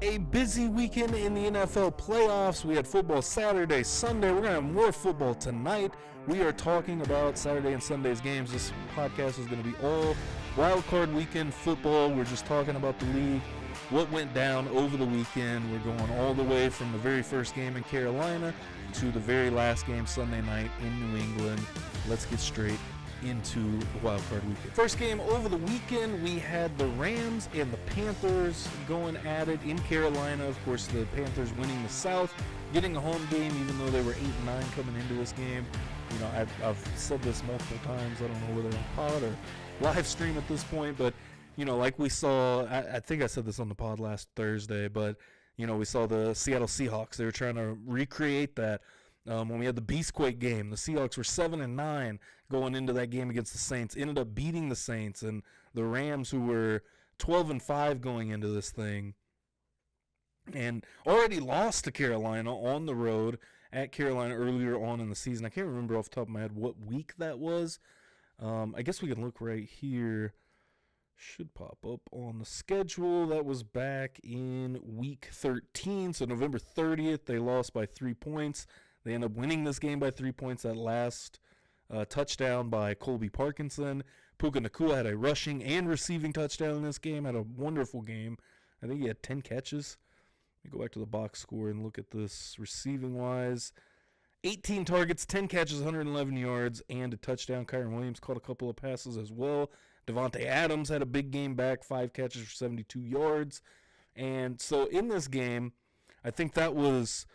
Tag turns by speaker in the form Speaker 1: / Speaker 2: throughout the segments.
Speaker 1: A busy weekend in the NFL playoffs. We had football Saturday, Sunday. We're going to have more football tonight. We are talking about Saturday and Sunday's games. This podcast is going to be all wild card weekend football. We're just talking about the league, what went down over the weekend. We're going all the way from the very first game in Carolina to the very last game Sunday night in New England. Let's get straight into the wild card weekend. First game over the weekend, we had the Rams and the Panthers going at it in Carolina. Of course, the Panthers winning the South, getting a home game, even though they were 8-9 coming into this game. You know, I've said this multiple times. I don't know whether on pod or live stream at this point, but you know, like we saw, I think I said this on the pod last Thursday, but you know, we saw the Seattle Seahawks. They were trying to recreate that. When we had the Beastquake game, the Seahawks were 7-9 going into that game against the Saints, ended up beating the Saints, and the Rams, who were 12-5 going into this thing, and already lost to Carolina on the road at Carolina earlier on in the season. I can't remember off the top of my head what week that was. I guess we can look right here. Should pop up on the schedule. That was back in week 13, so November 30th. They lost by 3 points. They end up winning this game by 3 points. That last touchdown by Colby Parkinson. Puka Nacua had a rushing and receiving touchdown in this game. Had a wonderful game. I think he had 10 catches. Let me go back to the box score and look at this receiving-wise. 18 targets, 10 catches, 111 yards, and a touchdown. Kyron Williams caught a couple of passes as well. Devontae Adams had a big game back, 5 catches for 72 yards. And so in this game, I think that was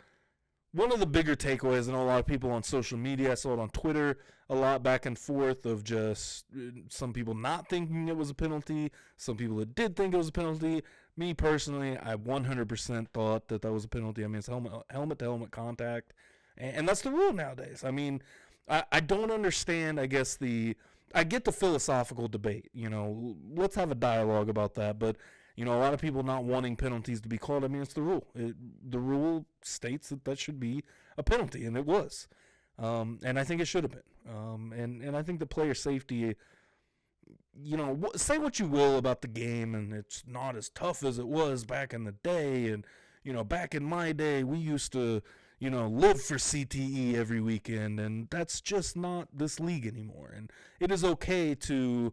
Speaker 1: one of the bigger takeaways. I know a lot of people on social media, I saw it on Twitter a lot back and forth of just some people not thinking it was a penalty, some people that did think it was a penalty. Me personally, I 100% thought that was a penalty. I mean, it's helmet-to-helmet contact, and that's the rule nowadays. I mean, I don't understand, I guess, I get the philosophical debate. You know, let's have a dialogue about that, but you know, a lot of people not wanting penalties to be called. I mean, it's the rule. The rule states that should be a penalty, and it was. And I think it should have been. And I think the player safety, you know, say what you will about the game, and it's not as tough as it was back in the day. And, you know, back in my day, we used to, you know, live for CTE every weekend, and that's just not this league anymore. And it is okay to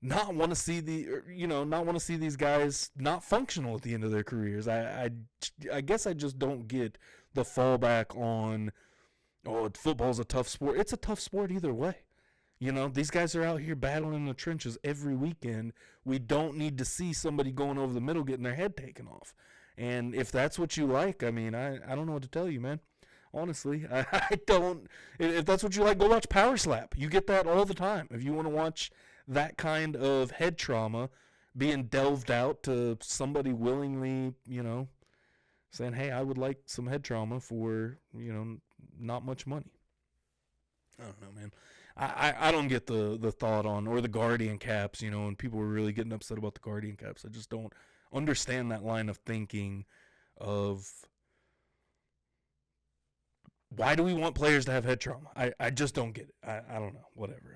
Speaker 1: not want to see these guys not functional at the end of their careers. I guess I just don't get the fallback on, football's a tough sport. It's a tough sport either way. You know, these guys are out here battling in the trenches every weekend. We don't need to see somebody going over the middle getting their head taken off. And if that's what you like, I mean, I don't know what to tell you, man. Honestly, I don't. If that's what you like, go watch Power Slap. You get that all the time. If you want to watch that kind of head trauma being delved out to somebody willingly, you know, saying, hey, I would like some head trauma for, you know, not much money. I don't know, man. I don't get the thought on, or the Guardian caps, you know, and people were really getting upset about the Guardian caps. I just don't understand that line of thinking of, why do we want players to have head trauma? I just don't get it. I don't know. Whatever.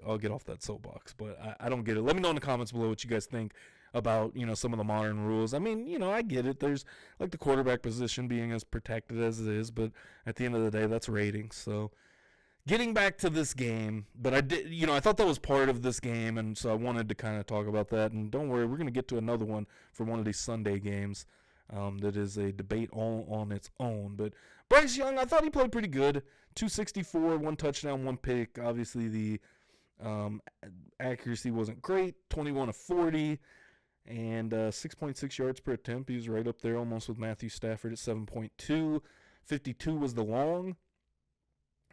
Speaker 1: I'll get off that soapbox, but I don't get it. Let me know in the comments below what you guys think about, you know, some of the modern rules. I mean, you know, I get it. There's like the quarterback position being as protected as it is, but at the end of the day, that's ratings. So getting back to this game, but I thought that was part of this game, and so I wanted to kind of talk about that. And don't worry, we're going to get to another one for one of these Sunday games. That is a debate all on its own. But Bryce Young, I thought he played pretty good. 264, 1 touchdown, 1 pick. Obviously, the accuracy wasn't great. 21 of 40, and 6.6 yards per attempt. He was right up there almost with Matthew Stafford at 7.2. 52 was the long.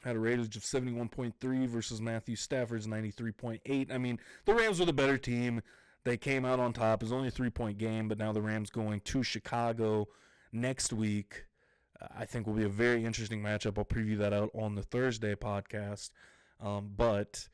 Speaker 1: Had a rating of 71.3 versus Matthew Stafford's 93.8. I mean, the Rams were the better team. They came out on top. It was only a 3-point game, but now the Rams going to Chicago next week. I think will be a very interesting matchup. I'll preview that out on the Thursday podcast. But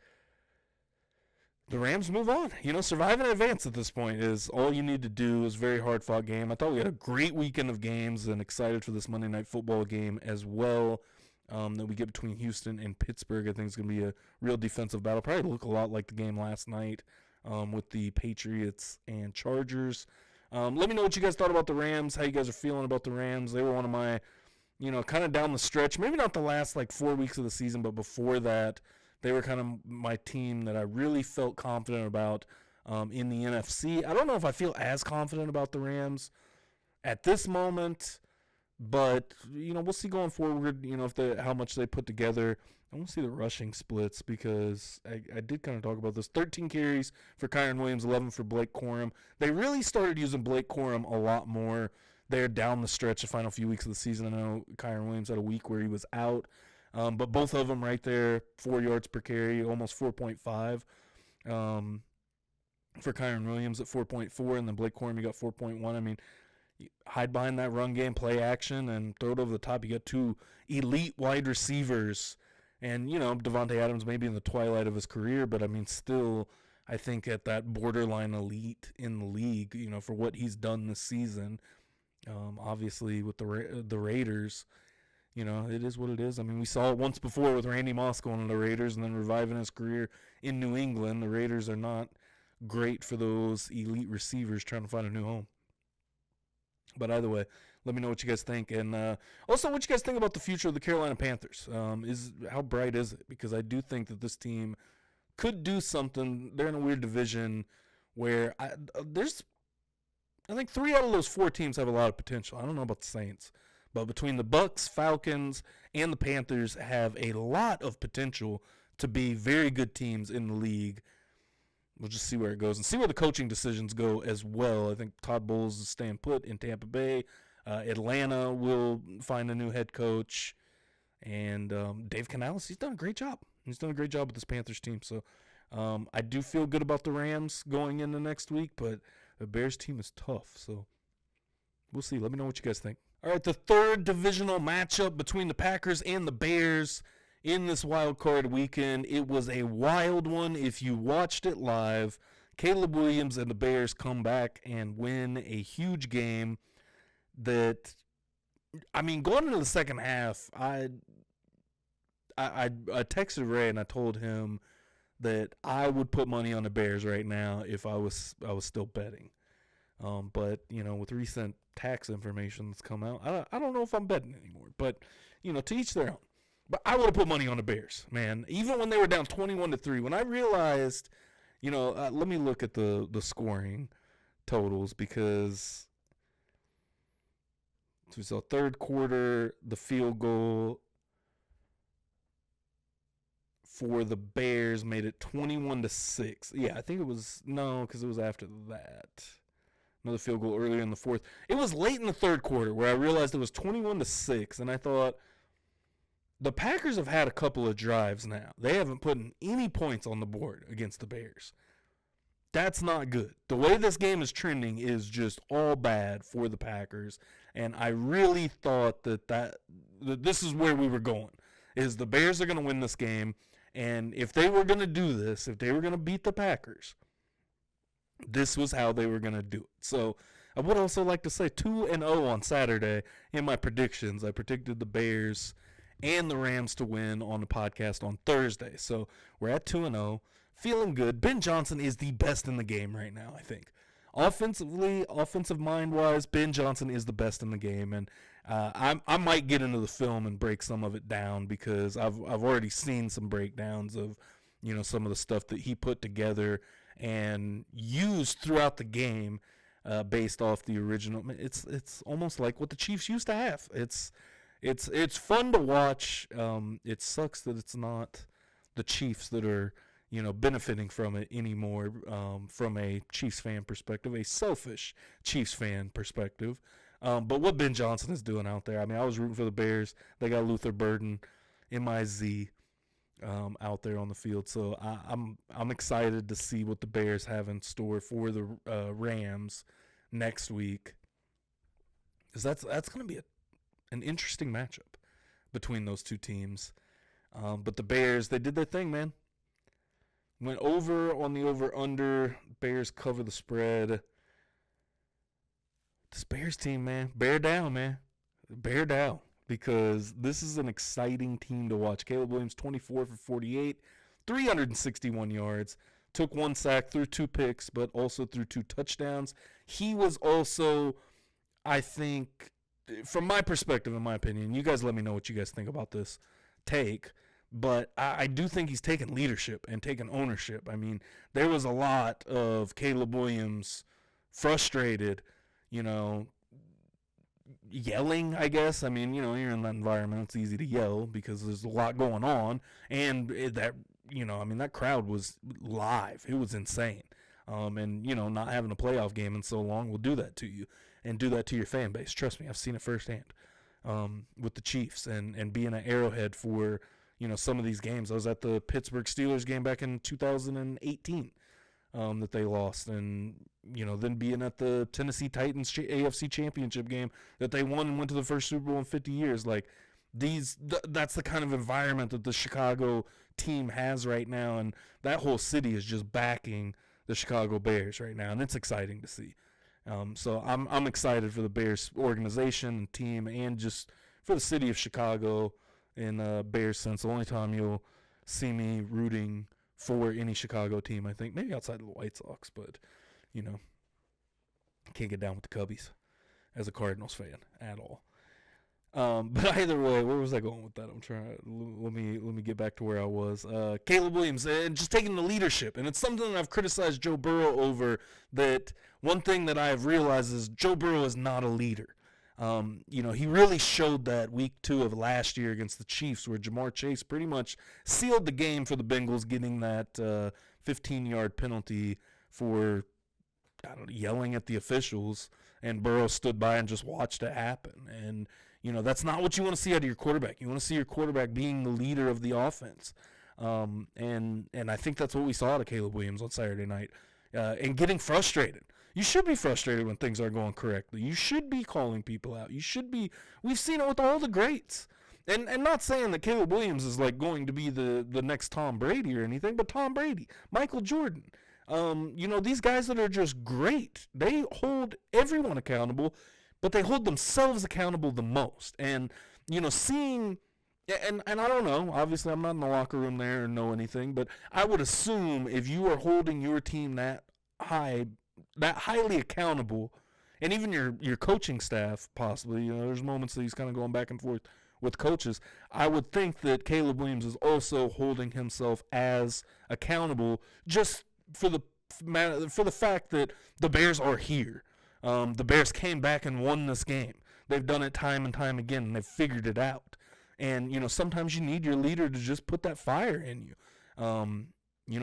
Speaker 1: the Rams move on. You know, survive and advance at this point is all you need to do. Is a very hard-fought game. I thought we had a great weekend of games, and excited for this Monday Night Football game as well. That we get between Houston and Pittsburgh. I think it's going to be a real defensive battle. Probably look a lot like the game last night with the Patriots and Chargers. Let me know what you guys thought about the Rams, how you guys are feeling about the Rams. They were one of my, kind of down the stretch, maybe not the last 4 weeks of the season, but before that, they were kind of my team that I really felt confident about in the NFC. I don't know if I feel as confident about the Rams at this moment, but, we'll see going forward, if how much they put together. I want to see the rushing splits because I did kind of talk about this. 13 carries for Kyren Williams, 11 for Blake Corum. They really started using Blake Corum a lot more there down the stretch, the final few weeks of the season. I know Kyren Williams had a week where he was out, but both of them right there, 4 yards per carry, almost 4.5 for Kyren Williams at 4.4, and then Blake Corum, you got 4.1. I mean, hide behind that run game, play action, and throw it over the top. You got two elite wide receivers. And, Devontae Adams may be in the twilight of his career, but, still, I think at that borderline elite in the league, for what he's done this season. Obviously, with the Raiders, it is what it is. We saw it once before with Randy Moss going to the Raiders and then reviving his career in New England. The Raiders are not great for those elite receivers trying to find a new home. But either way, let me know what you guys think. And also what you guys think about the future of the Carolina Panthers. How bright is it? Because I do think that this team could do something. They're in a weird division where I think 3 out of those 4 teams have a lot of potential. I don't know about the Saints. But between the Bucs, Falcons, and the Panthers have a lot of potential to be very good teams in the league. We'll just see where it goes and see where the coaching decisions go as well. I think Todd Bowles is staying put in Tampa Bay. Atlanta will find a new head coach. And Dave Canales, he's done a great job. He's done a great job with this Panthers team. So I do feel good about the Rams going into next week, but the Bears team is tough. So we'll see. Let me know what you guys think. All right, the third divisional matchup between the Packers and the Bears in this wild card weekend. It was a wild one. If you watched it live, Caleb Williams and the Bears come back and win a huge game that, going into the second half, I texted Ray and I told him that I would put money on the Bears right now if I was still betting. But, with recent tax information that's come out, I don't know if I'm betting anymore. But, to each their own. But I would have put money on the Bears, man. Even when they were down 21-3, when I realized, let me look at the scoring totals because we saw third quarter, the field goal for the Bears made it 21-6. Yeah, I think it was, because it was after that. Another field goal earlier in the fourth. It was late in the third quarter where I realized it was 21-6, and I thought, the Packers have had a couple of drives now. They haven't put any points on the board against the Bears. That's not good. The way this game is trending is just all bad for the Packers, and I really thought that this is where we were going, is the Bears are going to win this game, and if they were going to do this, if they were going to beat the Packers, this was how they were going to do it. So I would also like to say 2-0 on Saturday in my predictions. I predicted the Bears and the Rams to win on the podcast on Thursday. So we're at 2-0, feeling good. Ben Johnson is the best in the game right now, I think. Offensively, offensive mind-wise, Ben Johnson is the best in the game. And I might get into the film and break some of it down because I've already seen some breakdowns of, some of the stuff that he put together and used throughout the game based off the original. It's almost like what the Chiefs used to have. It's fun to watch. It sucks that it's not the Chiefs that are, benefiting from it anymore from a Chiefs fan perspective, a selfish Chiefs fan perspective. But what Ben Johnson is doing out there, I was rooting for the Bears. They got Luther Burden, MIZ, out there on the field. So I'm excited to see what the Bears have in store for the Rams next week. Because that's going to be an interesting matchup between those two teams. But the Bears, they did their thing, man. Went over on the over-under. Bears cover the spread. This Bears team, man, bear down, man. Bear down. Because this is an exciting team to watch. Caleb Williams, 24 for 48, 361 yards, took 1 sack, threw 2 picks, but also threw 2 touchdowns. He was also, I think, from my perspective, in my opinion, you guys let me know what you guys think about this take, but I do think he's taken leadership and taken ownership. I mean, there was a lot of Caleb Williams frustrated, yelling, I guess. I mean, you're in that environment. It's easy to yell because there's a lot going on. And that crowd was live. It was insane. And, not having a playoff game in so long will do that to you and do that to your fan base. Trust me, I've seen it firsthand with the Chiefs and being at Arrowhead for, some of these games. I was at the Pittsburgh Steelers game back in 2018 that they lost. And, then being at the Tennessee Titans AFC Championship game that they won and went to the first Super Bowl in 50 years. Like, that's the kind of environment that the Chicago team has right now, and that whole city is just backing the Chicago Bears right now, and it's exciting to see. So I'm excited for the Bears organization and team, and just for the city of Chicago in Bears sense. The only time you'll see me rooting for any Chicago team, I think, maybe outside of the White Sox, but can't get down with the Cubbies as a Cardinals fan at all. But either way, where was I going with that? I'm trying. Let me get back to where I was. Caleb Williams and just taking the leadership, and it's something that I've criticized Joe Burrow over. That one thing that I have realized is Joe Burrow is not a leader. He really showed that week 2 of last year against the Chiefs, where Jamar Chase pretty much sealed the game for the Bengals, getting that 15-yard penalty for yelling at the officials, and Burrow stood by and just watched it happen. And that's not what you want to see out of your quarterback. You want to see your quarterback being the leader of the offense. And I think that's what we saw out of Caleb Williams on Saturday night. And getting frustrated. You should be frustrated when things aren't going correctly. You should be calling people out. We've seen it with all the greats. And not saying that Caleb Williams is like going to be the next Tom Brady or anything, but Tom Brady, Michael Jordan. These guys that are just great, they hold everyone accountable, but they hold themselves accountable the most. And, seeing, and I don't know, obviously I'm not in the locker room there or know anything, but I would assume if you are holding your team that highly accountable, and even your coaching staff possibly, there's moments that he's kind of going back and forth with coaches, I would think that Caleb Williams is also holding himself as accountable just for the fact that the Bears are here. The Bears came back and won this game. They've done it time and time again, and they've figured it out. And, sometimes you need your leader to just put that fire in you.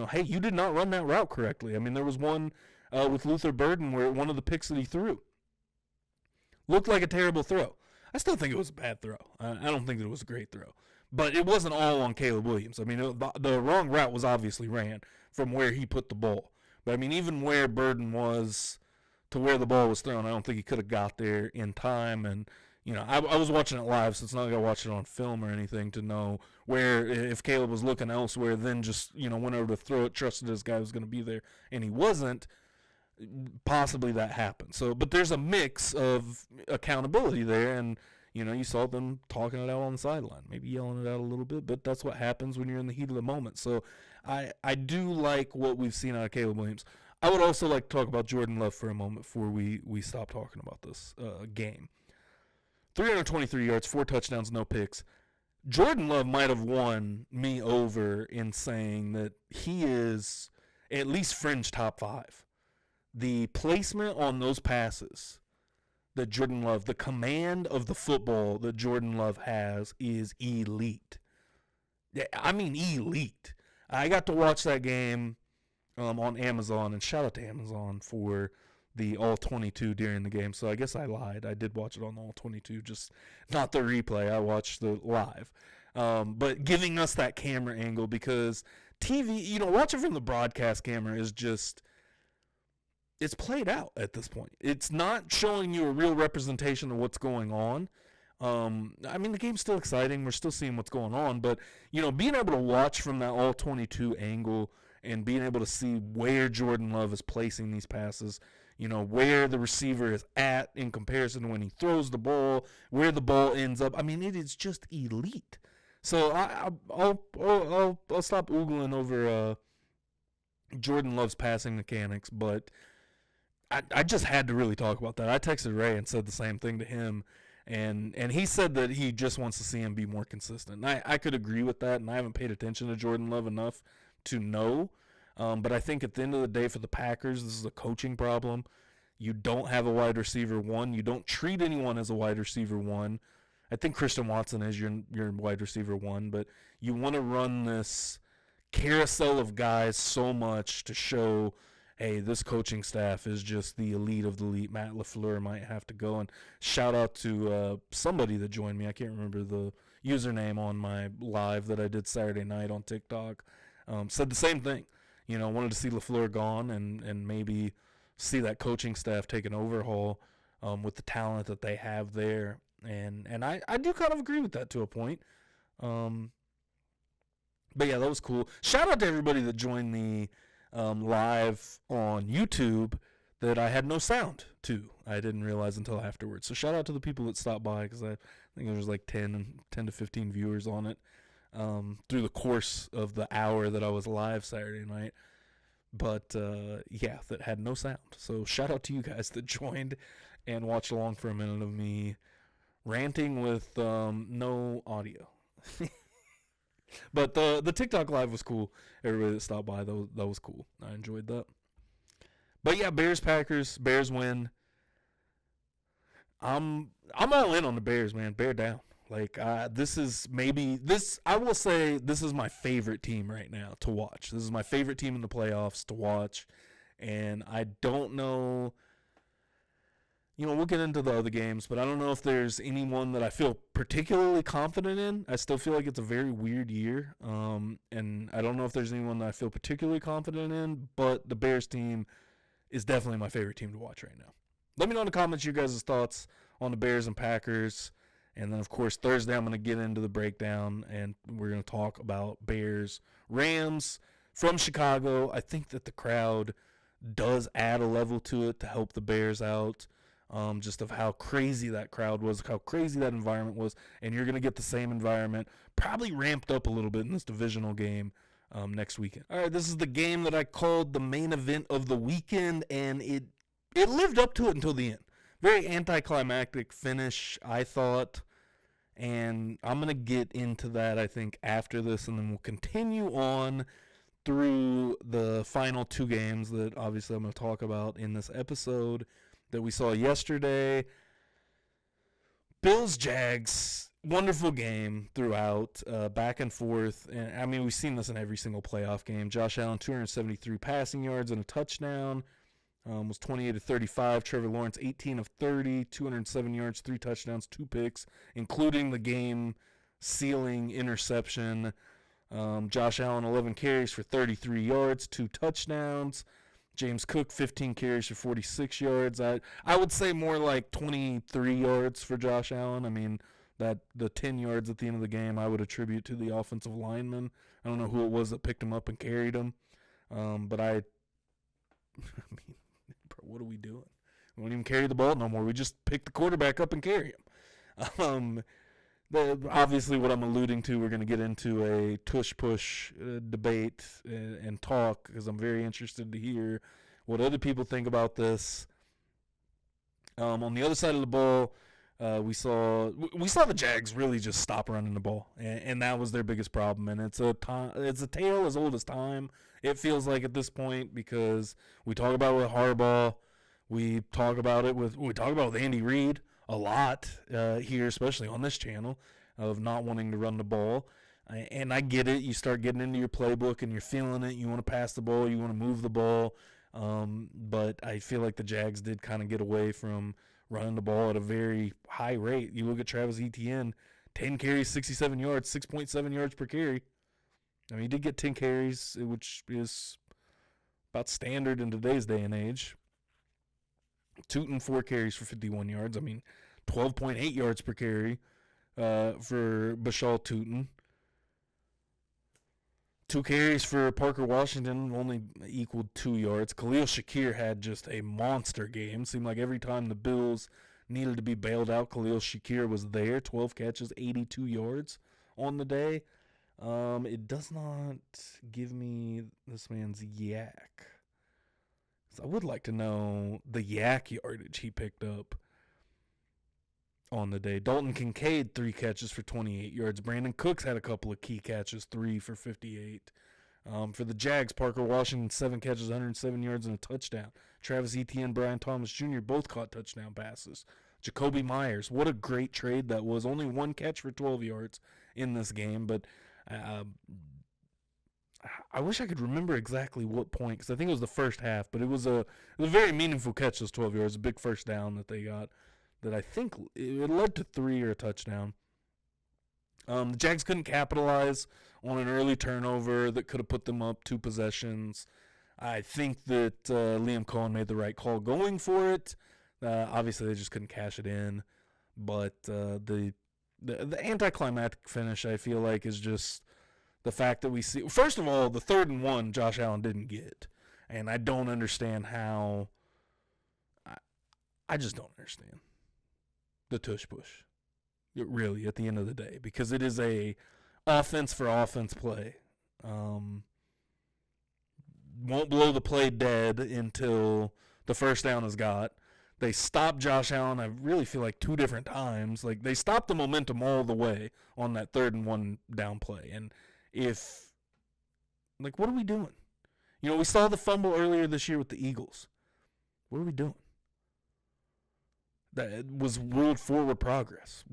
Speaker 1: Hey, you did not run that route correctly. I mean, there was one with Luther Burden where one of the picks that he threw looked like a terrible throw. I still think it was a bad throw. I don't think that it was a great throw. But it wasn't all on Caleb Williams. I mean, the wrong route was obviously ran from where he put the ball. But, I mean, even where Burden was to where the ball was thrown, I don't think he could have got there in time. And, I was watching it live, so it's not like I watched it on film or anything to know where, if Caleb was looking elsewhere, then just, went over to throw it, trusted his guy was going to be there, and he wasn't. Possibly that happened. So, but there's a mix of accountability there, and you saw them talking it out on the sideline, maybe yelling it out a little bit, but that's what happens when you're in the heat of the moment. So, I do like what we've seen out of Caleb Williams. I would also like to talk about Jordan Love for a moment before we stop talking about this game. 323 yards, 4 touchdowns, no picks. Jordan Love might have won me over in saying that he is at least fringe top 5. The placement on those passes that Jordan Love, the command of the football that Jordan Love has is elite. I mean, elite. I got to watch that game on Amazon, and shout out to Amazon for the all 22 during the game. So I guess I lied. I did watch it on all 22, just not the replay. I watched the live. But giving us that camera angle, because TV, watching from the broadcast camera is just, it's played out at this point. It's not showing you a real representation of what's going on. I mean, the game's still exciting. We're still seeing what's going on. But, being able to watch from that all 22 angle and being able to see where Jordan Love is placing these passes, where the receiver is at in comparison to when he throws the ball, where the ball ends up. I mean, it is just elite. So I'll stop oogling over Jordan loves passing mechanics, but I just had to really talk about that. I texted Ray and said the same thing to him, and he said that he just wants to see him be more consistent. And I could agree with that, and I haven't paid attention to Jordan Love enough to know. But I think at the end of the day for the Packers, this is a coaching problem. You don't have a wide receiver one. You don't treat anyone as a wide receiver one. I think Christian Watson is your wide receiver one, but you want to run this carousel of guys so much to show, hey, this coaching staff is just the elite of the elite. Matt LaFleur might have to go. And shout out to somebody that joined me. I can't remember the username on my live that I did Saturday night on TikTok. Said the same thing. Wanted to see LaFleur gone and maybe see that coaching staff take an overhaul with the talent that they have there. And I do kind of agree with that to a point. But yeah, that was cool. Shout out to everybody that joined the live on YouTube that I had no sound to. I didn't realize until afterwards. So shout out to the people that stopped by, because I think there was like 10 to 15 viewers on it through the course of the hour that I was live Saturday night. But yeah, that had no sound. So shout out to you guys that joined and watched along for a minute of me ranting with no audio. But the TikTok live was cool. Everybody that stopped by, that was cool. I enjoyed that. But yeah, Bears-Packers. Bears win. I'm all in on the Bears, man. Bear down. Like I will say this is my favorite team right now to watch. This is my favorite team in the playoffs to watch. And I don't know, we'll get into the other games, but I don't know if there's anyone that I feel particularly confident in. I still feel like it's a very weird year. And I don't know if there's anyone that I feel particularly confident in, but the Bears team is definitely my favorite team to watch right now. Let me know in the comments your guys' thoughts on the Bears and Packers. And then, of course, Thursday I'm going to get into the breakdown, and we're going to talk about Bears, Rams from Chicago. I think that the crowd does add a level to it to help the Bears out, just of how crazy that crowd was, how crazy that environment was. And you're going to get the same environment, probably ramped up a little bit in this divisional game next weekend. All right, this is the game that I called the main event of the weekend, and it lived up to it until the end. Very anticlimactic finish, I thought, and I'm going to get into that, I think, after this, and then we'll continue on through the final two games that obviously I'm going to talk about in this episode that we saw yesterday. Bills-Jags, wonderful game throughout, back and forth, and I mean, we've seen this in every single playoff game. Josh Allen, 273 passing yards and a touchdown. Was 28 of 35. Trevor Lawrence, 18 of 30, 207 yards, 3 touchdowns, 2 picks, including the game-sealing interception. Josh Allen, 11 carries for 33 yards, 2 touchdowns. James Cook, 15 carries for 46 yards. I would say more like 23 yards for Josh Allen. I mean, that the 10 yards at the end of the game I would attribute to the offensive lineman. I don't know who it was that picked him up and carried him, but I mean, what are we doing? We don't even carry the ball no more. We just pick the quarterback up and carry him. Obviously, what I'm alluding to, we're going to get into a tush-push debate and talk, because I'm very interested to hear what other people think about this. On the other side of the ball, we saw the Jags really just stop running the ball, and that was their biggest problem. And it's a tale as old as time. It feels like at this point, because we talk about it with Harbaugh, we talk about it with Andy Reid a lot here, especially on this channel, of not wanting to run the ball. And I get it. You start getting into your playbook and you're feeling it. You want to pass the ball. You want to move the ball. But I feel like the Jags did kind of get away from running the ball at a very high rate. You look at Travis Etienne, 10 carries, 67 yards, 6.7 yards per carry. I mean, he did get 10 carries, which is about standard in today's day and age. Tootin, 4 carries for 51 yards. I mean, 12.8 yards per carry for Bashal Tootin. 2 carries for Parker Washington, only equaled 2 yards. Khalil Shakir had just a monster game. Seemed like every time the Bills needed to be bailed out, Khalil Shakir was there. 12 catches, 82 yards on the day. It does not give me this man's yak. So I would like to know the yak yardage he picked up on the day. Dalton Kincaid, 3 catches for 28 yards. Brandon Cooks had a couple of key catches, 3 for 58. For the Jags, Parker Washington, 7 catches, 107 yards, and a touchdown. Travis Etienne, Brian Thomas Jr. both caught touchdown passes. Jacoby Myers, what a great trade that was. Only 1 catch for 12 yards in this game, but I wish I could remember exactly what point, because I think it was the first half, but it was a very meaningful catch, those 12 yards, a big first down that they got, that I think it led to 3 or a touchdown. The Jags couldn't capitalize on an early turnover that could have put them up 2 possessions. I think that Liam Cohen made the right call going for it. Obviously, they just couldn't cash it in. But the anticlimactic finish, I feel like, is just the fact that we see. First of all, the 3rd and 1 Josh Allen didn't get. And I don't understand how. I just don't understand the tush push. Really, at the end of the day, because it is a offense for offense play. Won't blow the play dead until the first down is got. They stopped Josh Allen, I really feel like 2 different times. Like, they stopped the momentum all the way on that 3rd and 1 down play. And what are we doing? We saw the fumble earlier this year with the Eagles. What are we doing? That was ruled forward progress.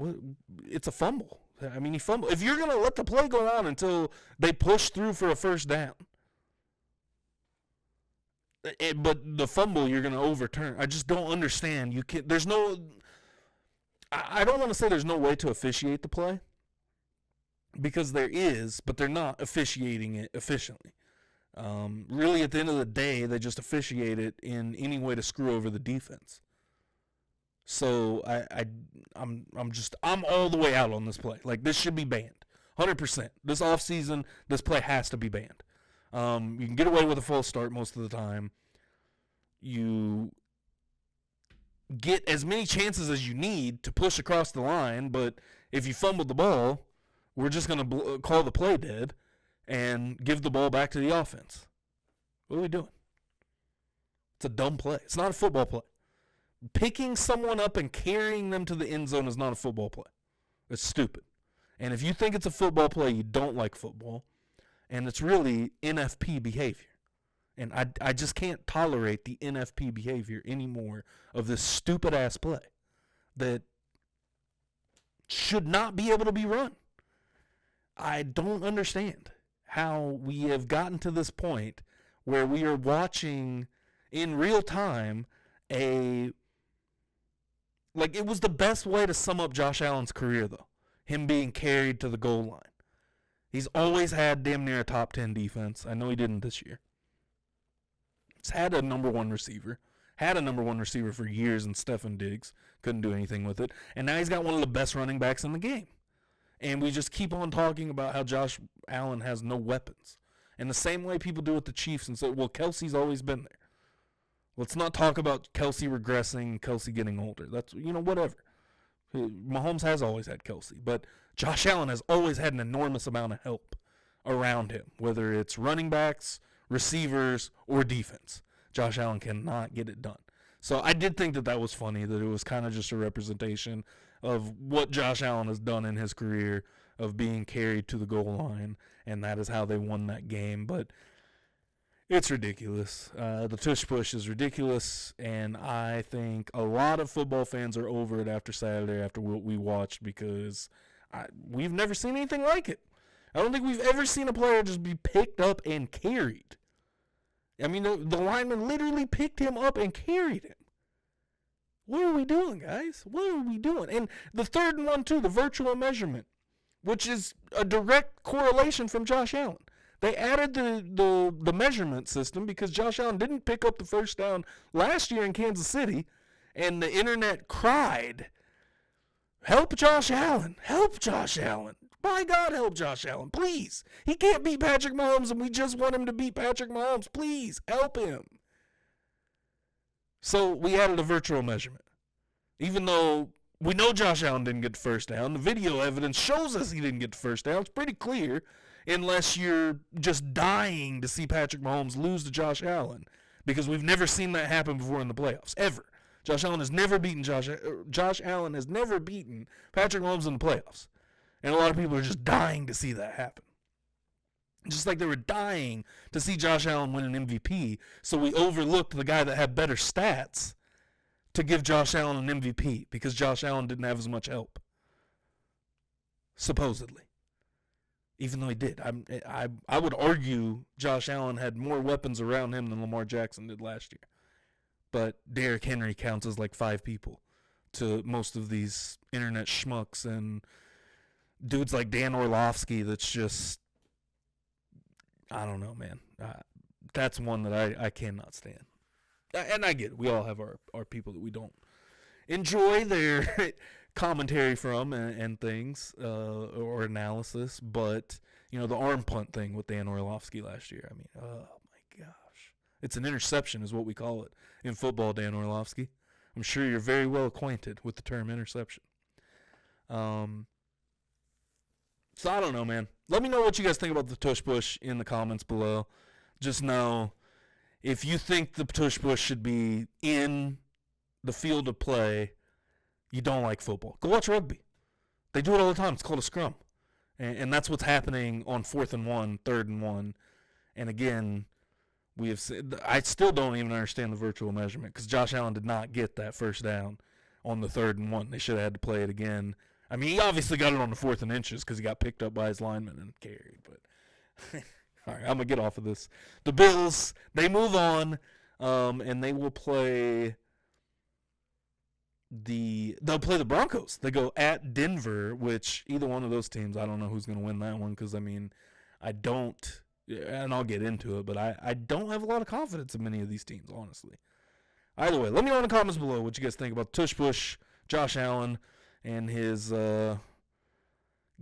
Speaker 1: It's a fumble. I mean, he fumbled. If you're going to let the play go on until they push through for a first down, but the fumble you're going to overturn. I just don't understand. I don't want to say there's no way to officiate the play, because there is, but they're not officiating it efficiently. Really, at the end of the day, they just officiate it in any way to screw over the defense. So I'm all the way out on this play. Like, this should be banned, 100%. This offseason, this play has to be banned. You can get away with a false start most of the time. You get as many chances as you need to push across the line, but if you fumbled the ball, we're just going to call the play dead and give the ball back to the offense. What are we doing? It's a dumb play. It's not a football play. Picking someone up and carrying them to the end zone is not a football play. It's stupid. And if you think it's a football play, you don't like football. And it's really NFP behavior. And I just can't tolerate the NFP behavior anymore of this stupid-ass play that should not be able to be run. I don't understand how we have gotten to this point where we are watching in real time it was the best way to sum up Josh Allen's career, though. Him being carried to the goal line. He's always had damn near a top 10 defense. I know he didn't this year. He's had a number 1 receiver. Had a number 1 receiver for years in Stefon Diggs. Couldn't do anything with it. And now he's got one of the best running backs in the game. And we just keep on talking about how Josh Allen has no weapons. And the same way people do with the Chiefs and say, well, Kelsey's always been there. Let's not talk about Kelsey regressing, Kelsey getting older. That's, whatever. Mahomes has always had Kelsey. But Josh Allen has always had an enormous amount of help around him, whether it's running backs, receivers, or defense. Josh Allen cannot get it done. So I did think that was funny, that it was kind of just a representation of what Josh Allen has done in his career of being carried to the goal line, and that is how they won that game. But it's ridiculous. The tush push is ridiculous, and I think a lot of football fans are over it after Saturday, after what we watched, because we've never seen anything like it. I don't think we've ever seen a player just be picked up and carried. I mean, the lineman literally picked him up and carried him. What are we doing, guys? What are we doing? And the 3rd and 1, too, the virtual measurement, which is a direct correlation from Josh Allen. They added the measurement system because Josh Allen didn't pick up the first down last year in Kansas City, and the internet cried, help Josh Allen, help Josh Allen. By God, help Josh Allen, please. He can't beat Patrick Mahomes, and we just want him to beat Patrick Mahomes. Please, help him. So we added a virtual measurement. Even though we know Josh Allen didn't get the first down, the video evidence shows us he didn't get the first down. It's pretty clear. unless you're just dying to see Patrick Mahomes lose to Josh Allen, because we've never seen that happen before in the playoffs, ever. Josh Allen has never beaten Josh Allen has never beaten Patrick Mahomes in the playoffs. And a lot of people are just dying to see that happen. Just like they were dying to see Josh Allen win an MVP, so we overlooked the guy that had better stats to give Josh Allen an MVP because Josh Allen didn't have as much help. Supposedly. Even though he did. I would argue Josh Allen had more weapons around him than Lamar Jackson did last year. But Derrick Henry counts as like 5 people to most of these internet schmucks and dudes like Dan Orlovsky that's just, I don't know, man. That's one that I cannot stand. And I get it. We all have our people that we don't enjoy their commentary from and things or analysis. But, you know, the arm punt thing with Dan Orlovsky last year. I mean, oh, my gosh. It's an interception is what we call it in football, Dan Orlovsky. I'm sure you're very well acquainted with the term interception. So I don't know, man. Let me know what you guys think about the Tush Push in the comments below. Just know, if you think the Tush Push should be in the field of play, you don't like football. Go watch rugby. They do it all the time. It's called a scrum. And that's what's happening on 4th and 1, 3rd and 1. And again, we have said, I still don't even understand the virtual measurement because Josh Allen did not get that first down on the 3rd and 1. They should have had to play it again. I mean, he obviously got it on the 4th and inches because he got picked up by his lineman and carried. But all right, I'm going to get off of this. The Bills, they move on, and they will play they'll play the Broncos. They go at Denver, which either one of those teams, I don't know who's going to win that one because, I mean, I don't, and I'll get into it, but I don't have a lot of confidence in many of these teams, honestly. Either way, let me know in the comments below what you guys think about Tush Push, Josh Allen, and his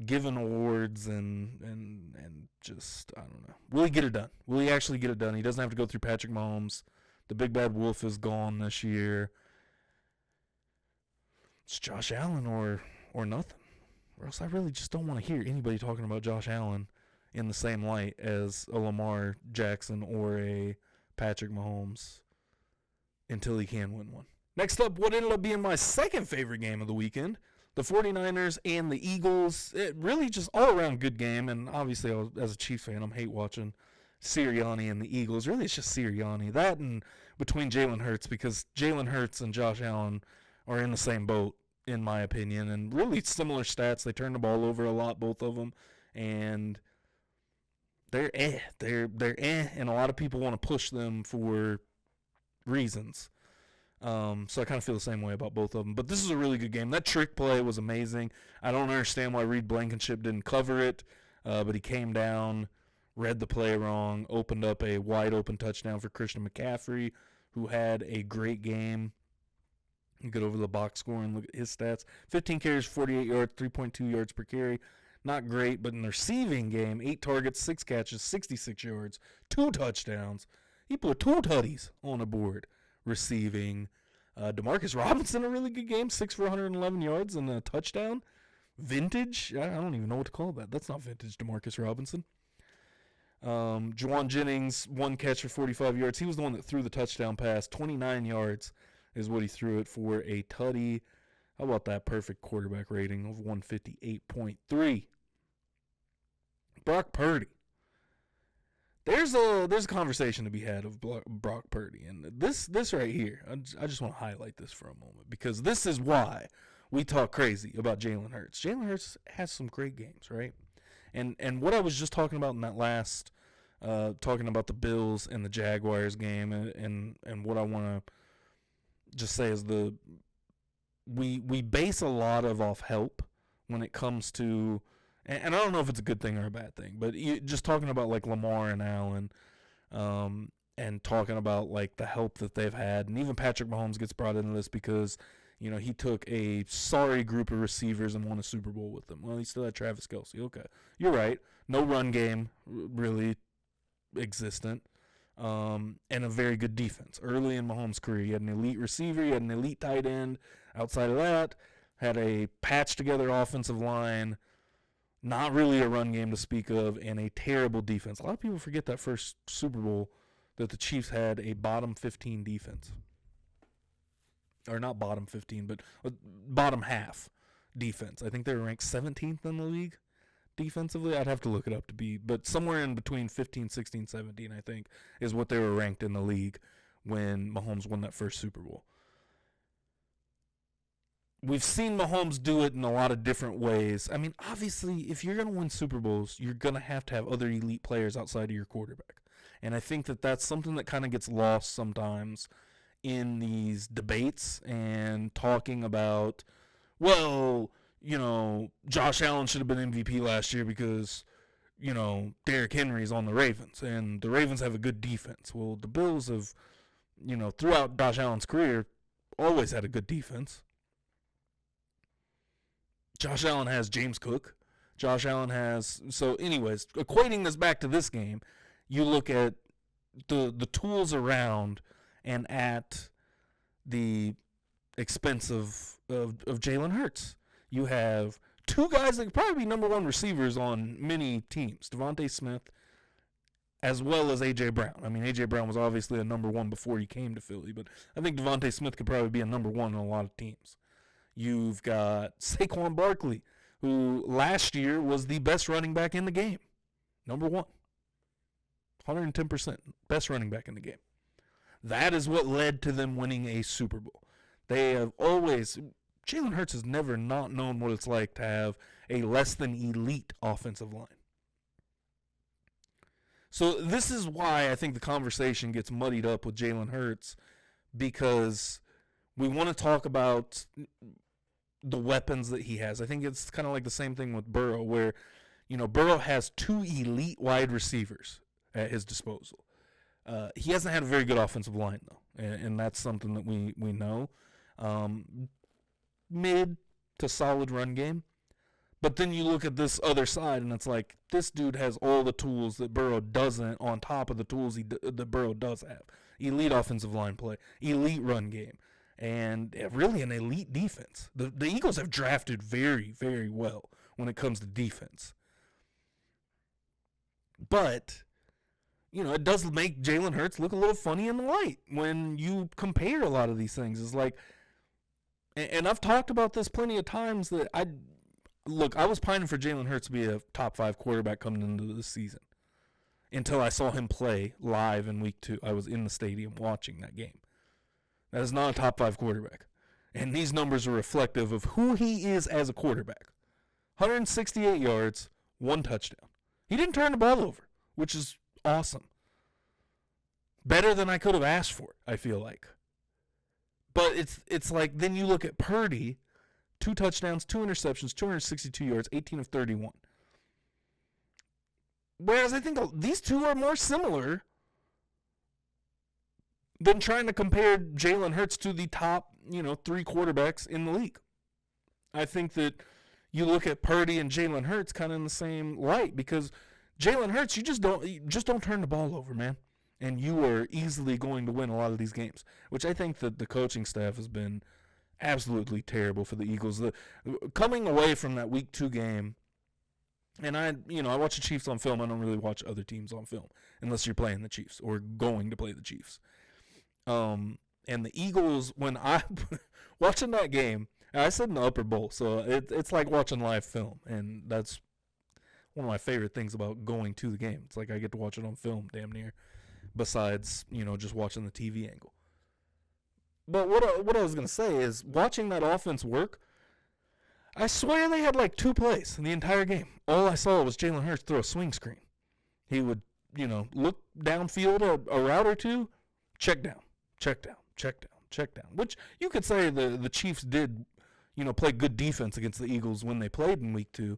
Speaker 1: given awards and just, I don't know. Will he get it done? Will he actually get it done? He doesn't have to go through Patrick Mahomes. The big bad wolf is gone this year. It's Josh Allen or nothing. Or else I really just don't want to hear anybody talking about Josh Allen in the same light as a Lamar Jackson or a Patrick Mahomes until he can win one. Next up, what ended up being my second favorite game of the weekend, the 49ers and the Eagles. It really just all-around good game, and obviously, as a Chiefs fan, I'm hate watching Sirianni and the Eagles. Really, it's just Sirianni. That and between Jalen Hurts, because Jalen Hurts and Josh Allen are in the same boat, in my opinion, and really similar stats. They turn the ball over a lot, both of them, and they're and a lot of people want to push them for reasons. So I kind of feel the same way about both of them. But this is a really good game. That trick play was amazing. I don't understand why Reed Blankenship didn't cover it, but he came down, read the play wrong, opened up a wide-open touchdown for Christian McCaffrey, who had a great game. You get over the box score and look at his stats. 15 carries, 48 yards, 3.2 yards per carry. Not great, but in the receiving game, 8 targets, 6 catches, 66 yards, 2 touchdowns. He put 2 tutties on the board receiving. Demarcus Robinson, a really good game, 6 for 111 yards and a touchdown. Vintage? I don't even know what to call that. That's not vintage Demarcus Robinson. Juwan Jennings, 1 catch for 45 yards. He was the one that threw the touchdown pass. 29 yards is what he threw it for a tutty. How about that perfect quarterback rating of 158.3? Brock Purdy. There's a conversation to be had of Brock Purdy, and this right here, I just want to highlight this for a moment because this is why we talk crazy about Jalen Hurts. Jalen Hurts has some great games, right? And what I was just talking about in that last, talking about the Bills and the Jaguars game, and what I want to just say is we base a lot off help when it comes to. And I don't know if it's a good thing or a bad thing, but just talking about like Lamar and Allen, and talking about like the help that they've had, and even Patrick Mahomes gets brought into this because, you know, he took a sorry group of receivers and won a Super Bowl with them. Well, he still had Travis Kelce. Okay, you're right. No run game really existent, and a very good defense. Early in Mahomes' career, he had an elite receiver, he had an elite tight end. Outside of that, had a patched together offensive line. Not really a run game to speak of, and a terrible defense. A lot of people forget that first Super Bowl that the Chiefs had a bottom 15 defense. Or not bottom 15, but bottom half defense. I think they were ranked 17th in the league defensively. I'd have to look it up but somewhere in between 15, 16, 17, I think, is what they were ranked in the league when Mahomes won that first Super Bowl. We've seen Mahomes do it in a lot of different ways. I mean, obviously, if you're going to win Super Bowls, you're going to have other elite players outside of your quarterback. And I think that that's something that kind of gets lost sometimes in these debates and talking about, well, Josh Allen should have been MVP last year because, Derrick Henry's on the Ravens, and the Ravens have a good defense. Well, the Bills have, throughout Josh Allen's career, always had a good defense. Josh Allen has James Cook. So anyways, equating this back to this game, you look at the tools around and at the expense of Jalen Hurts. You have two guys that could probably be number one receivers on many teams, Devontae Smith as well as A.J. Brown. I mean, A.J. Brown was obviously a number one before he came to Philly, but I think Devontae Smith could probably be a number one on a lot of teams. You've got Saquon Barkley, who last year was the best running back in the game. Number one. 110% best running back in the game. That is what led to them winning a Super Bowl. They have always, Jalen Hurts has never not known what it's like to have a less than elite offensive line. So this is why I think the conversation gets muddied up with Jalen Hurts, because we want to talk about the weapons that he has. I think it's kind of like the same thing with Burrow, where, Burrow has two elite wide receivers at his disposal. He hasn't had a very good offensive line, though, and that's something that we know. Mid to solid run game. But then you look at this other side, and it's like, this dude has all the tools that Burrow doesn't on top of the tools that Burrow does have. Elite offensive line play, elite run game, and really an elite defense. The Eagles have drafted very, very well when it comes to defense. But, it does make Jalen Hurts look a little funny in the light when you compare a lot of these things. It's like, and I've talked about this plenty of times, that I was pining for Jalen Hurts to be a top 5 quarterback coming into this season until I saw him play live in week 2. I was in the stadium watching that game. That is not a top 5 quarterback. And these numbers are reflective of who he is as a quarterback. 168 yards, 1 touchdown. He didn't turn the ball over, which is awesome. Better than I could have asked for, I feel like. But it's like, then you look at Purdy, 2 touchdowns, 2 interceptions, 262 yards, 18 of 31. Whereas I think these two are more similar than trying to compare Jalen Hurts to the top, 3 quarterbacks in the league. I think that you look at Purdy and Jalen Hurts kind of in the same light, because Jalen Hurts, you just don't turn the ball over, man. And you are easily going to win a lot of these games, which I think that the coaching staff has been absolutely terrible for the Eagles. Coming away from that week 2 game, and I watch the Chiefs on film. I don't really watch other teams on film unless you're playing the Chiefs or going to play the Chiefs. And the Eagles, when I watching that game, I said in the upper bowl, so it's like watching live film, and that's one of my favorite things about going to the game. It's like I get to watch it on film, damn near, besides just watching the TV angle. But what I was gonna say is, watching that offense work, I swear they had like 2 plays in the entire game. All I saw was Jalen Hurts throw a swing screen. He would look downfield a route or two, check down, which you could say the Chiefs did, play good defense against the Eagles when they played in week 2,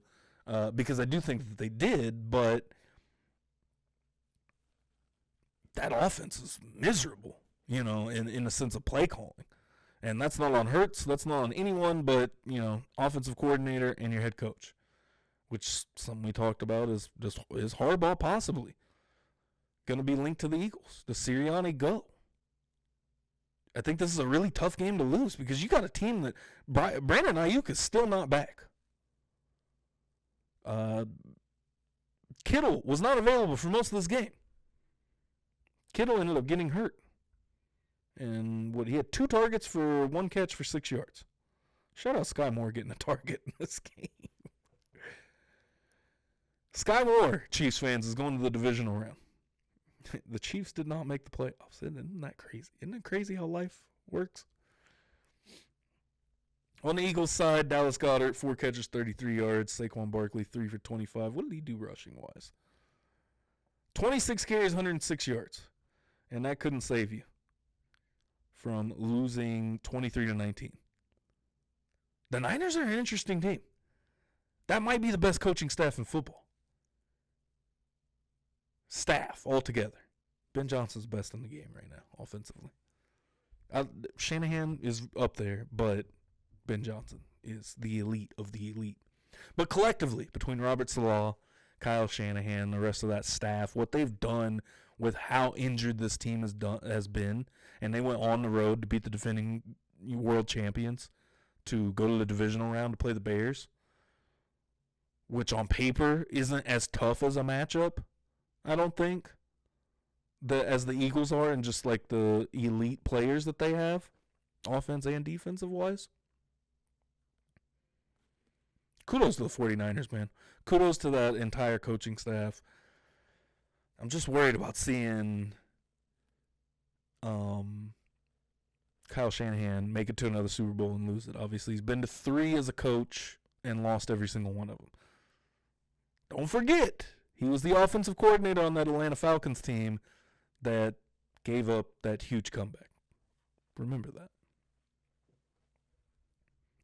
Speaker 1: because I do think that they did, but that offense is miserable, in the sense of play calling. And that's not on Hurts, that's not on anyone but, offensive coordinator and your head coach, which something we talked about is Harbaugh possibly going to be linked to the Eagles. Does Sirianni go? I think this is a really tough game to lose, because you got a team that Brandon Ayuk is still not back. Kittle was not available for most of this game. Kittle ended up getting hurt. And he had 2 targets for 1 catch for 6 yards. Shout out Sky Moore getting a target in this game. Sky Moore, Chiefs fans, is going to the divisional round. The Chiefs did not make the playoffs. Isn't that crazy? Isn't it crazy how life works? On the Eagles side, Dallas Goedert, 4 catches, 33 yards. Saquon Barkley, 3 for 25. What did he do rushing-wise? 26 carries, 106 yards. And that couldn't save you from losing 23-19. The Niners are an interesting team. That might be the best coaching staff in football. Staff altogether. Ben Johnson's best in the game right now, offensively. Shanahan is up there, but Ben Johnson is the elite of the elite. But collectively, between Robert Saleh, Kyle Shanahan, the rest of that staff, what they've done with how injured this team has been, and they went on the road to beat the defending world champions to go to the divisional round to play the Bears, which on paper isn't as tough as a matchup, I don't think, as the Eagles are, and just like the elite players that they have, offense and defensive wise. Kudos to the 49ers, man. Kudos to that entire coaching staff. I'm just worried about seeing Kyle Shanahan make it to another Super Bowl and lose it. Obviously, he's been to 3 as a coach and lost every single one of them. Don't forget, he was the offensive coordinator on that Atlanta Falcons team that gave up that huge comeback. Remember that.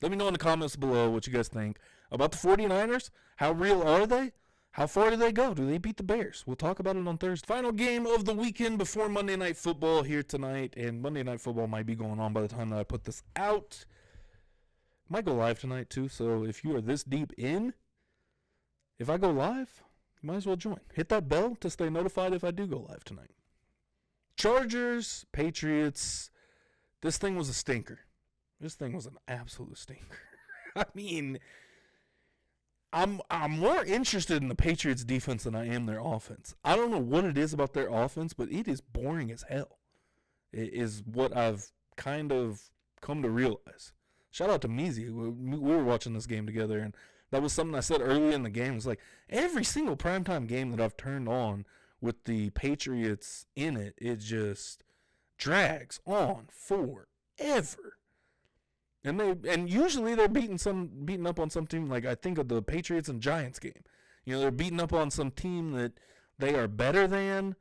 Speaker 1: Let me know in the comments below what you guys think about the 49ers. How real are they? How far do they go? Do they beat the Bears? We'll talk about it on Thursday. Final game of the weekend before Monday Night Football here tonight. And Monday Night Football might be going on by the time that I put this out. Might go live tonight too. So if you are this deep in, if I go live, you might as well join. Hit that bell to stay notified if I do go live tonight. Chargers, Patriots. This thing was a stinker. This thing was an absolute stinker. I mean, I'm more interested in the Patriots defense than I am their offense. I don't know what it is about their offense, but it is boring as hell. It is what I've kind of come to realize. Shout out to Meezy. We were watching this game together, and that was something I said early in the game. It's like every single primetime game that I've turned on with the Patriots in it, it just drags on forever. And usually they're beating up on some team, like I think of the Patriots and Giants game. You know, they're beating up on some team that they are better than,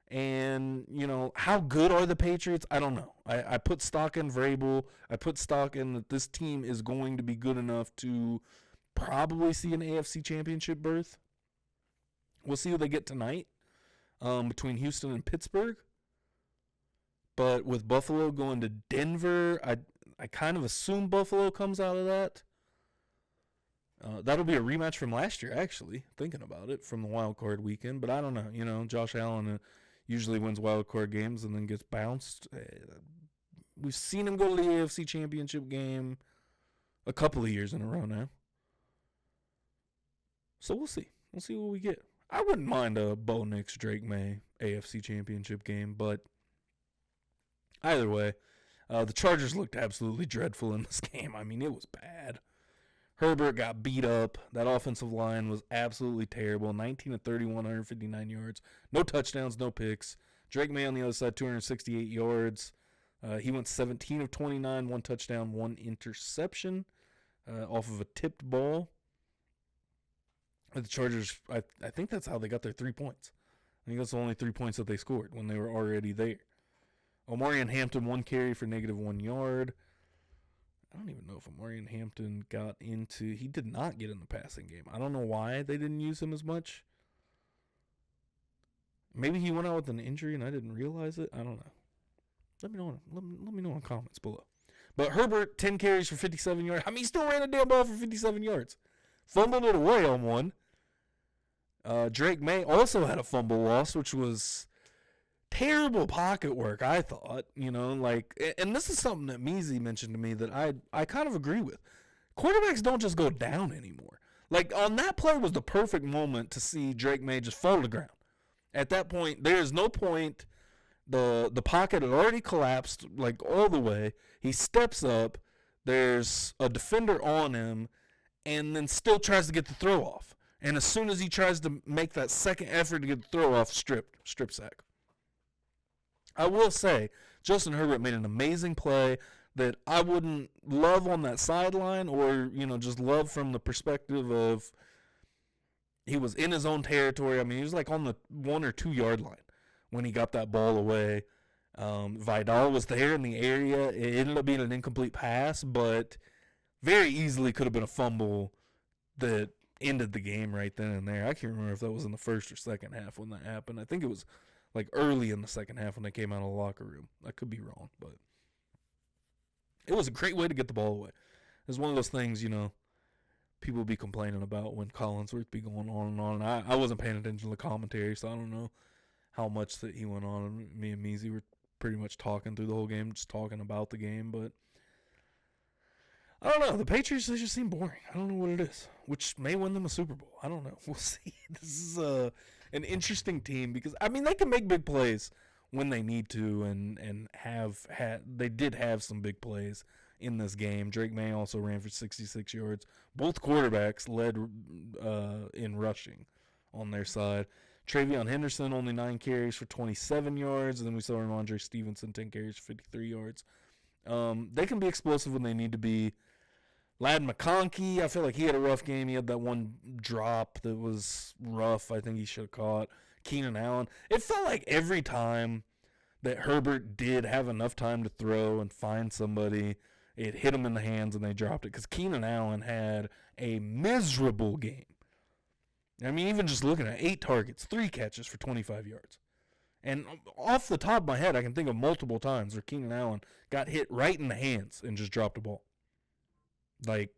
Speaker 1: and you know, how good are the Patriots? I don't know. I put stock in Vrabel. I put stock in that this team is going to be good enough to probably see an AFC Championship berth. We'll see who they get tonight between Houston and Pittsburgh. But with Buffalo going to Denver, I kind of assume Buffalo comes out of that. That'll be a rematch from last year, actually, thinking about it, from the wild card weekend. But I don't know. You know, Josh Allen usually wins wild card games and then gets bounced. We've seen him go to the AFC Championship game a couple of years in a row now. So we'll see. We'll see what we get. I wouldn't mind a Bo Nix, Drake May AFC Championship game, but either way, the Chargers looked absolutely dreadful in this game. I mean, it was bad. Herbert got beat up. That offensive line was absolutely terrible. 19 of 31, 159 yards. No touchdowns, no picks. Drake May on the other side, 268 yards. He went 17 of 29, 1 touchdown, 1 interception off of a tipped ball. The Chargers, I think that's how they got their 3 points. I think that's the only 3 points that they scored when they were already there. Omarion Hampton, 1 carry for -1 yard. I don't even know if Omarion Hampton got into... He did not get in the passing game. I don't know why they didn't use him as much. Maybe he went out with an injury and I didn't realize it. I don't know. Let me know in the comments below. But Herbert, 10 carries for 57 yards. I mean, he still ran a damn ball for 57 yards. Fumbled it away on one. Drake May also had a fumble loss, which was terrible pocket work, I thought. You know, like, and this is something that Meezy mentioned to me that I kind of agree with. Quarterbacks don't just go down anymore. Like, on that play was the perfect moment to see Drake May just fall to the ground. At that point, there is no point. The pocket had already collapsed, like, all the way. He steps up. There's a defender on him, and then still tries to get the throw off. And as soon as he tries to make that second effort to get the throw off, strip sack. I will say, Justin Herbert made an amazing play that I wouldn't love on that sideline, or, just love from the perspective of he was in his own territory. I mean, he was like on the 1 or 2 yard line when he got that ball away. Vidal was there in the area. It ended up being an incomplete pass, but very easily could have been a fumble that ended the game right then and there. I can't remember if that was in the first or second half when that happened. I think it was like early in the second half when they came out of the locker room. I could be wrong, but it was a great way to get the ball away. It was one of those things, people be complaining about when Collinsworth be going on and on. I wasn't paying attention to the commentary, so I don't know how much that he went on. Me and Measy were pretty much talking through the whole game, just talking about the game, but I don't know. The Patriots, they just seem boring. I don't know what it is, which may win them a Super Bowl. I don't know. We'll see. This is an interesting team because, I mean, they can make big plays when they need to, and they did have some big plays in this game. Drake May also ran for 66 yards. Both quarterbacks led in rushing on their side. Travion Henderson, only 9 carries for 27 yards. And then we saw Ramondre Stevenson, 10 carries for 53 yards. They can be explosive when they need to be. Ladd McConkey, I feel like he had a rough game. He had that one drop that was rough. I think he should have caught. Keenan Allen. It felt like every time that Herbert did have enough time to throw and find somebody, it hit him in the hands and they dropped it. Because Keenan Allen had a miserable game. I mean, even just looking at 8 targets, 3 catches for 25 yards. And off the top of my head, I can think of multiple times where Keenan Allen got hit right in the hands and just dropped the ball. Like,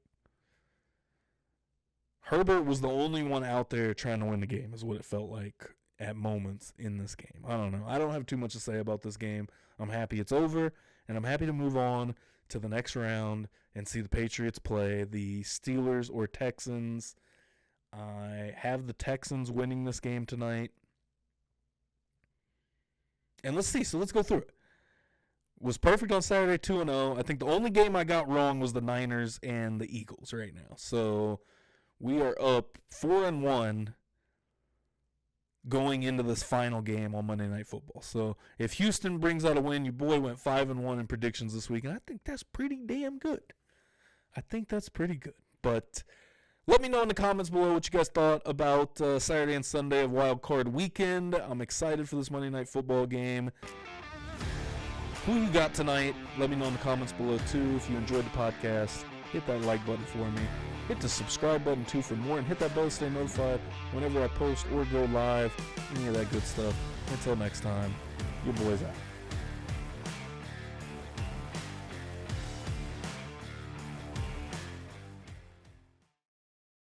Speaker 1: Herbert was the only one out there trying to win the game, is what it felt like at moments in this game. I don't know. I don't have too much to say about this game. I'm happy it's over, and I'm happy to move on to the next round and see the Patriots play the Steelers or Texans. I have the Texans winning this game tonight. And let's see. So let's go through it. Was perfect on Saturday, 2-0. I think the only game I got wrong was the Niners and the Eagles right now. So we are up 4-1 going into this final game on Monday Night Football. So if Houston brings out a win, your boy went 5-1 in predictions this week, and I think that's pretty damn good. I think that's pretty good. But let me know in the comments below what you guys thought about Saturday and Sunday of Wild Card Weekend. I'm excited for this Monday Night Football game. Who you got tonight? Let me know in the comments below, too. If you enjoyed the podcast, hit that like button for me. Hit the subscribe button, too, for more. And hit that bell to stay notified whenever I post or go live. Any of that good stuff. Until next time, your boy's out.